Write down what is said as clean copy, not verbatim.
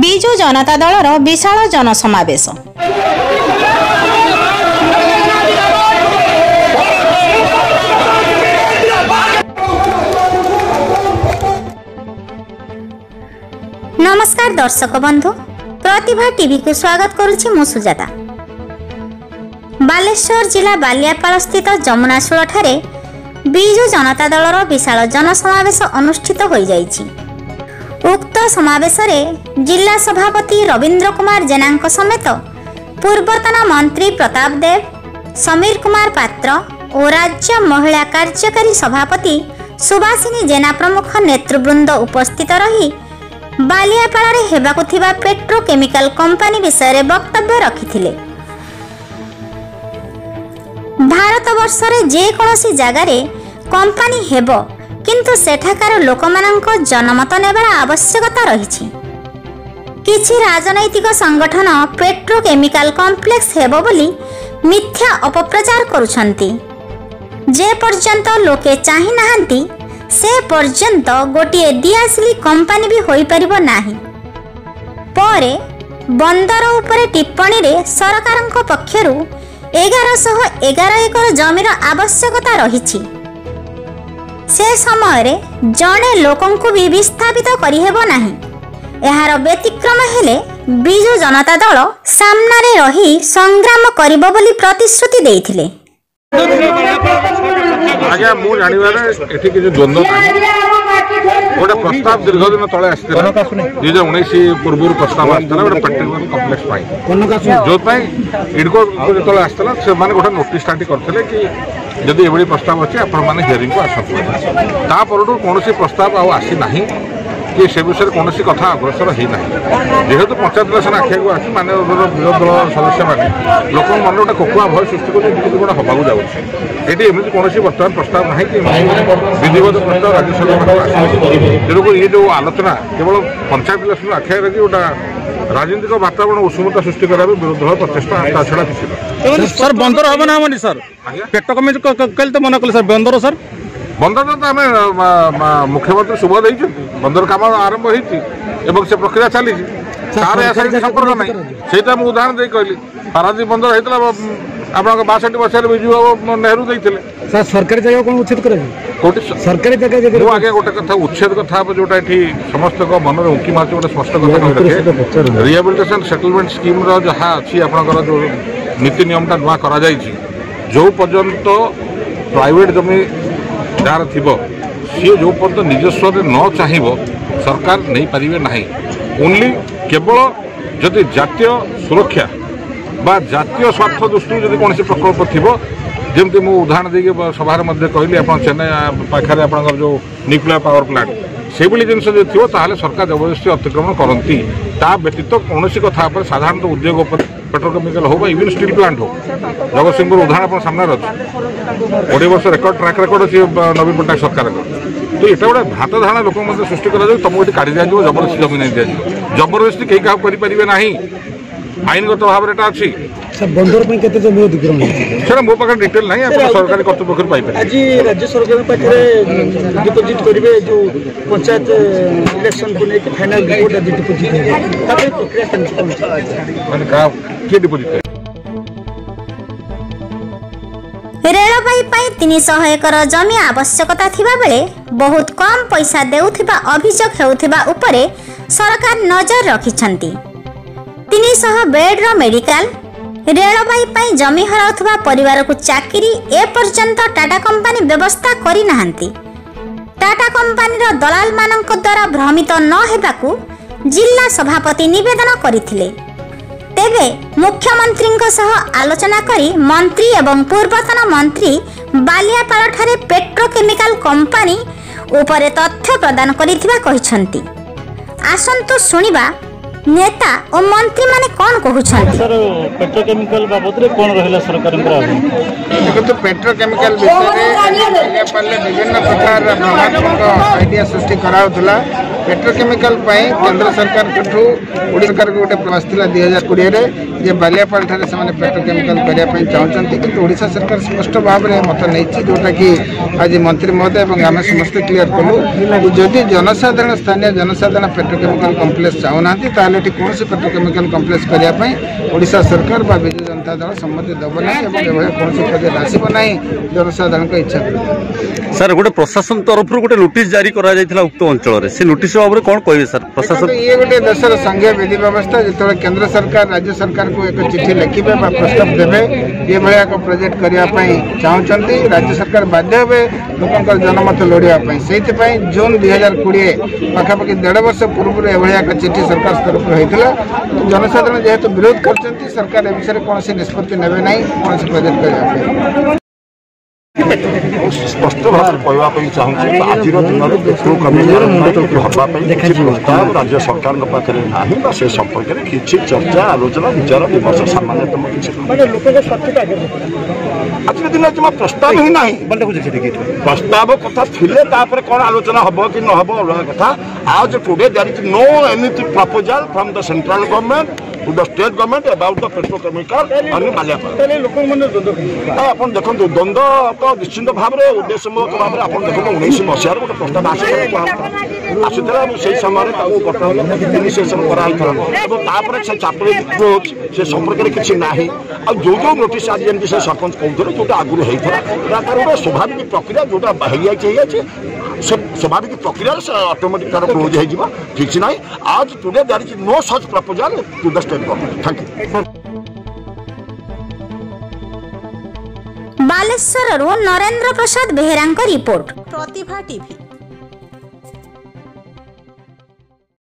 ବିଜୁ ଜନତା ଦଳର ବିଶାଳ ଜନସମାବେଶ। नमस्कार दर्शक बंधु, प्रतिभा टीवी को स्वागत करुछि मु सुजाता। बालेश्वर जिला बालियापाल स्थित जमुनाशूल ठारे बिजु जनता दलर विशाल जनसमावेश अनुष्ठित होई जाइछि। उक्त समावेश रे जिला सभापति रविंद्र कुमार जेना समेत पूर्वतन मंत्री प्रताप देव, समीर कुमार पात्र और राज्य महिला कार्यकारी सभापति सुभाषिनी जेना प्रमुख नेतृवृंद उपस्थित रही बालियापाल हेबाकु थिबा पेट्रोकेमिकल कंपनी विषय वक्तव्य रखिथिले। भारत वर्ष रे जे कोनोसी जगारे कंपनी हेबो, किंतु सेठाकार लोकमानंक जनमत नेबार आवश्यकता रहिछि। किछि राजनैतिक संगठन पेट्रोकेमिकल कॉम्प्लेक्स हेबो बोली मिथ्या अपप्रचार करुछंती। जे पर्यंत लोके चाहि नाहंती से पर्यंत गोटे दियासिली कंपनी भी होई परिबो नाही। परे बंदर उपरे टिप्पणी रे सरकारक पक्षरु 1111 एकर जमीर आवश्यकता रहिछि। से समय रे जणे लोकंकु भी विस्थापित करि हेबो नाही। एहार व्यतिक्रम हेले बिजु जनता दल सामना रे रही संग्राम करिबो बोली प्रतिश्रुति देइथिले। आज्ञा मु जानिबार एठी कि द्वंद्व गोटे प्रस्ताव दीर्घ दिन तले आसला 2019 पूर्व प्रस्ताव आसला गोटे पेट्रोकेमिकल कॉम्प्लेक्स जो इडको जो आसला से माने गोटे नोटिस स्टार्ट करथिले कि जदि एभली प्रस्ताव अछि आपण माने हियरिंग को आसतु। ता परडू कोनोसी प्रस्ताव आ आसी नाही कि से विषय कौन कथा अग्रसर होना। जेहेतु पंचायत इलेक्शन आखिया को आसी माने विरोध दल सदस्य मैंने लोक मन गोटे कोकुआ भय सृष्टि कर गोटे हवा जाऊँगी। ये एमती कौन बर्तमान प्रस्ताव ना कि विधिवत प्रस्ताव राज्यसभा तेणुक ये जो आलोचना केवल पंचायत इलेक्शन आखिया कि गोटा राजनीतिक वातावरण उष्मता सृष्टि करा विरोध दल प्रचेषा छड़ा किसी सर बंदर हम ना हमनी सर पेट्रोकेमिकल तो मन कले सर बंदर सर बंदर तो आम मुख्यमंत्री शुभ देती बंदर कम आरंभ हो प्रक्रिया चली तार संपर्क ना से उदाहरण दे कहली पारादीप बंदर होता आप 62 मसीह विजु बाबू नेहरू देते सरकारी जगह कौन उच्छेद कर सरकारी जगह आगे गोटे कथा उच्छेद कथा जोटा ये समस्त मन में उंकी मार्च गोटे स्पष्ट कथा रिहेबिलिटेशन सेटलमेंट स्कीम जहाँ अच्छी आपंकर जो नीति नियमटा नुआ करा जो पर्यंत प्राइवेट जमी जार थी सी जो पर्यटन निजस्व न चाहब सरकार नहीं पारे ना। ओनली केवल जदि जातीय सुरक्षा बा जातीय स्वार्थ दृष्टि जदि कौन प्रकल्प थी जमती मुझे उदाहरण देके सभार कहली आप चेन्नई पाखे आप जो न्यूक्लियर पावर प्लांट से जिनस जो थी सरकार जबरदस्ती अतिक्रमण करती व्यतीत कौन कथा साधारणतः उद्योग पेट्रोकेमिकल हो इवन स्टील प्लांट हो जगतसिंहपुर उदाहरण आप सामने अच्छे 20 वर्ष रेकर्ड ट्रैक रेकर्ड अच्छी नवीन पट्टनायक सरकार तो ये गोटे भात धारणा लोक मध्य सृष्टि कर तुमको ये काढ़ी दिया जबरदस्ती जमीन नहीं दिया जबरदस्ती कहीं क्या करें ना आईनगत भाव में अच्छी बंदर सर मो पाखे डिटेल ना सरकारी कर्तृपक्ष पाइपर आज राज्य सरकार पाखे डिपोजिट करेंगे जो पंचायत इलेक्शन को लेकर फाइनल रिपोर्ट आज डिपोजिट माने किए डिपोजिट रेलवाई 300 एकर जमी आवश्यकता थिबा बेले बहुत कम पैसा देउथिबा अभियोग हेउथिबा उपरे सरकार नजर रखिछंती। 300 बेड रो मेडिकल रेलवाई जमी हराउथिबा परिवार को चाकरी ए पर्यंत टाटा कंपनी व्यवस्था करि नाहंती। टाटा कंपनी रो दलाल मानक द्वारा भ्रमित न हेबाकू जिला सभापति निवेदन करिथिले। तेबे मुख्यमंत्री सह आलोचना करी मंत्री एवं पूर्वतन मंत्री बालियापाल ठारे पेट्रोकेमिकल कंपनी उपरे तथ्य प्रदान करिथिबा कहिसंती। आसंतु सुनिबा नेता और मंत्री माने कौन कहउछंती। सर पेट्रोकेमिकल बाबत रे कोन रहला सरकार देखो पेट्रोकेमिकल विषय रे बालियापाल विभिन्न प्रकार भ्रमात्मक आइडिया सृष्टि कराउथला पेट्रोकेमिकल केंद्र सरकार ओडिशा सरकार को गोटे प्रयास था 2020 बालियापाल ठारे से पेट्रोकेमिकल करने चाहते कि ओडिशा सरकार स्पष्ट भाव में मत नहीं जोटा कि आज मंत्री महोदय और आम समस्त क्लीयर कलु जदि जनसाधारण स्थानीय जनसाधारण पेट्रोकेमिकल कम्प्लेक्स चाहूना कौन पेट्रोकेमिकल कम्प्लेक्स करने ओडिशा सरकार बा विजु जनता दल सम्मति देव ना कौन प्रोजेक्ट आसब ना जनसाधारण को इच्छा सर गोटे प्रशासन तरफ गोटे नोटिस जारी करा उक्त अंचल से नोटिस भाव में कौन कहे सर प्रशासन ये गोटे देशर संघीय विधि व्यवस्था जो केंद्र सरकार राज्य सरकार को एक चिठी लिखे प्रस्ताव देवे ये भाया एक प्रोजेक्ट करने चाहते राज्य सरकार बाध्य हे लोक जनमत लड़ाई से जून 2020 पाखापाखि 1.5 वर्ष पूर्व एक चिठी सरकार तरफ होता जनसाधारण जेहेतु विरोध कर सरकार ए विषय कौन निष्पत्ति ने ना कौन प्रोजेक्ट करने स्पष्ट भाव कहवाई चाहूँगी आज दिन में पेट्रोल हाँपाई प्रस्ताव राज्य सरकार पाखे ना से संपर्क में किसी चर्चा आलोचना विचार विमर्श सामान्यतम आज दिन जमा प्रस्ताव ही ना प्रस्ताव कथा थिले कौन आलोचना हम कि न हम अलग कथा आज today there is no any proposal from the central government to the state government about the petrochemical and Baliapal आप देखो द्वंद्व तो निश्चिंत भाव में उद्देश्यमूलक भाव में आप देखो 19 मसीहार गोटे प्रस्ताव आसूला से समय इनिशिएशन करापर से चापड़ी अप्रोच से संपर्क में किसी ना जो जो नोटिस आज जमी से सरपंच कहते जोटा आगुरी होता गोटे स्वाभाविक प्रक्रिया जोटा स्वाभाविक प्रक्रिया से ऑटोमेटिक तार क्लोज हो किसी ना आज today there is no such proposal to the state government thank you Baleshwar Narendra Prasad Behera report Pratibha TV.